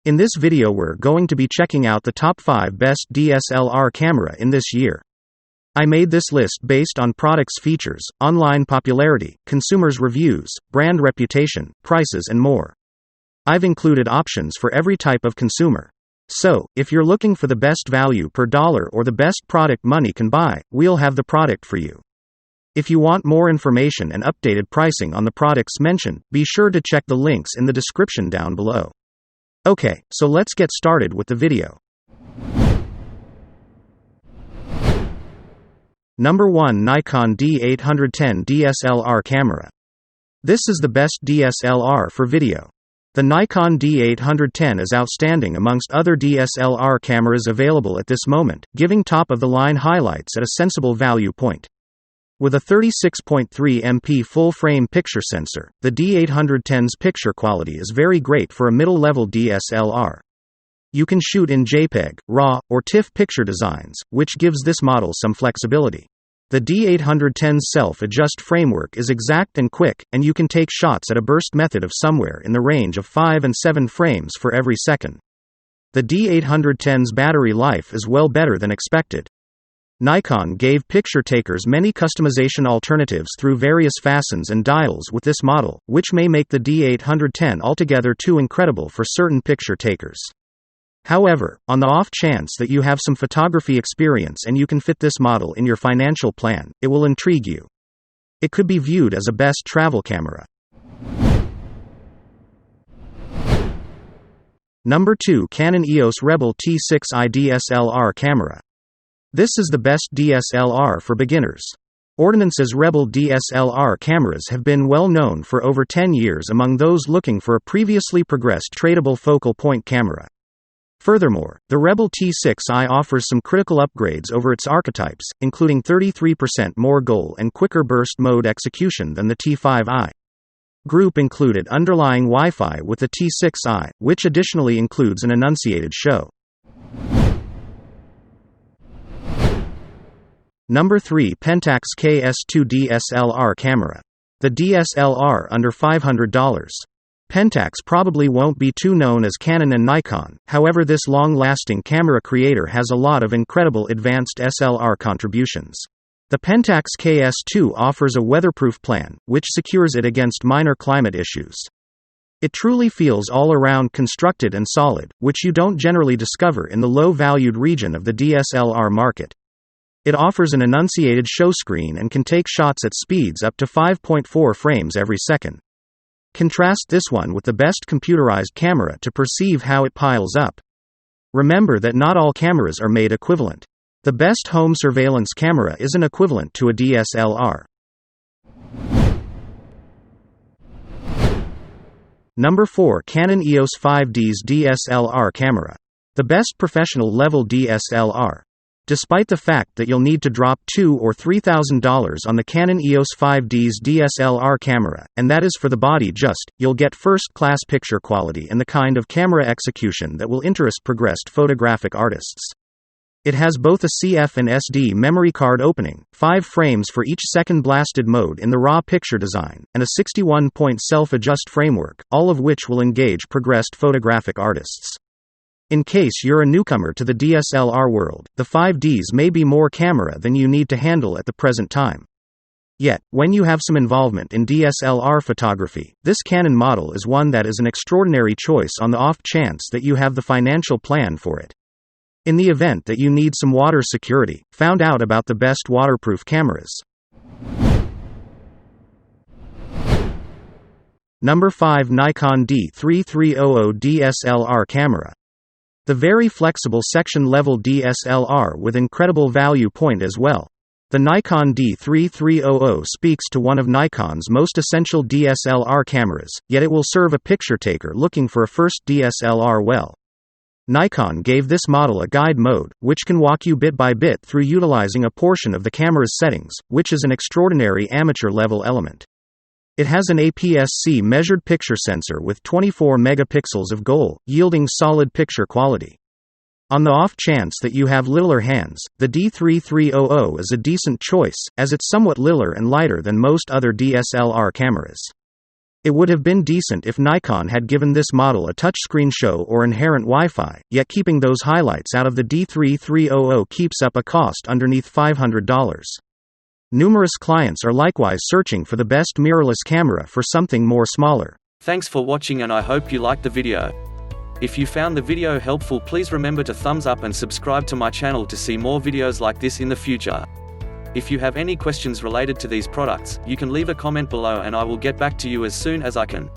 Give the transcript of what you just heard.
In this video we're going to be checking out the top 5 best DSLR camera in this year. I made this list based on products' features, online popularity, consumers' reviews, brand reputation, prices and more. I've included options for every type of consumer. So, if you're looking for the best value per dollar or the best product money can buy, we'll have the product for you. If you want more information and updated pricing on the products mentioned, be sure to check the links in the description down below. Okay, so let's get started with the video. Number 1, Nikon D810 DSLR camera. This is the best DSLR for video. The Nikon D810 is outstanding amongst other DSLR cameras available at this moment, giving top-of-the-line highlights at a sensible value point. With a 36.3 MP full-frame picture sensor, the D810's picture quality is very great for a middle-level DSLR. You can shoot in JPEG, RAW, or TIFF picture designs, which gives this model some flexibility. The D810's self-adjust framework is exact and quick, and you can take shots at a burst method of somewhere in the range of 5 and 7 frames for every second. The D810's battery life is well better than expected. Nikon gave picture takers many customization alternatives through various facets and dials with this model, which may make the D810 altogether too incredible for certain picture takers. However, on the off chance that you have some photography experience and you can fit this model in your financial plan, it will intrigue you. It could be viewed as a best travel camera. Number 2, Canon EOS Rebel T6i DSLR camera. This is the best DSLR for beginners. Ordnance's Rebel DSLR cameras have been well known for over 10 years among those looking for a previously progressed tradable focal point camera. Furthermore, the Rebel T6i offers some critical upgrades over its archetypes, including 33% more goal and quicker burst mode execution than the T5i. Group included underlying Wi-Fi with the T6i, which additionally includes an enunciated show. Number 3, Pentax KS2 DSLR camera. The DSLR under $500. Pentax probably won't be too known as Canon and Nikon, however this long-lasting camera creator has a lot of incredible advanced SLR contributions. The Pentax KS2 offers a weatherproof plan, which secures it against minor climate issues. It truly feels all-around constructed and solid, which you don't generally discover in the low-valued region of the DSLR market. It offers an enunciated show screen and can take shots at speeds up to 5.4 frames every second. Contrast this one with the best computerized camera to perceive how it piles up. Remember that not all cameras are made equivalent. The best home surveillance camera isn't equivalent to a DSLR. Number 4, Canon EOS 5D's DSLR camera. The best professional level DSLR. Despite the fact that you'll need to drop $2,000 or $3,000 on the Canon EOS 5D's DSLR camera, and that is for the body just, you'll get first-class picture quality and the kind of camera execution that will interest progressed photographic artists. It has both a CF and SD memory card opening, 5 frames for each second blasted mode in the RAW picture design, and a 61-point self-adjust framework, all of which will engage progressed photographic artists. In case you're a newcomer to the DSLR world, the 5Ds may be more camera than you need to handle at the present time. Yet, when you have some involvement in DSLR photography, this Canon model is one that is an extraordinary choice on the off chance that you have the financial plan for it. In the event that you need some water security, find out about the best waterproof cameras. Number 5, Nikon D3300 DSLR camera. The very flexible section-level DSLR with incredible value point as well. The Nikon D3300 speaks to one of Nikon's most essential DSLR cameras, yet it will serve a picture taker looking for a first DSLR well. Nikon gave this model a guide mode, which can walk you bit by bit through utilizing a portion of the camera's settings, which is an extraordinary amateur-level element. It has an APS-C measured picture sensor with 24 megapixels of goal, yielding solid picture quality. On the off chance that you have littler hands, the D3300 is a decent choice, as it's somewhat littler and lighter than most other DSLR cameras. It would have been decent if Nikon had given this model a touchscreen show or inherent Wi-Fi, yet keeping those highlights out of the D3300 keeps up a cost underneath $500. Numerous clients are likewise searching for the best mirrorless camera for something more smaller. Thanks for watching, and I hope you liked the video. If you found the video helpful, please remember to thumbs up and subscribe to my channel to see more videos like this in the future. If you have any questions related to these products, you can leave a comment below and I will get back to you as soon as I can.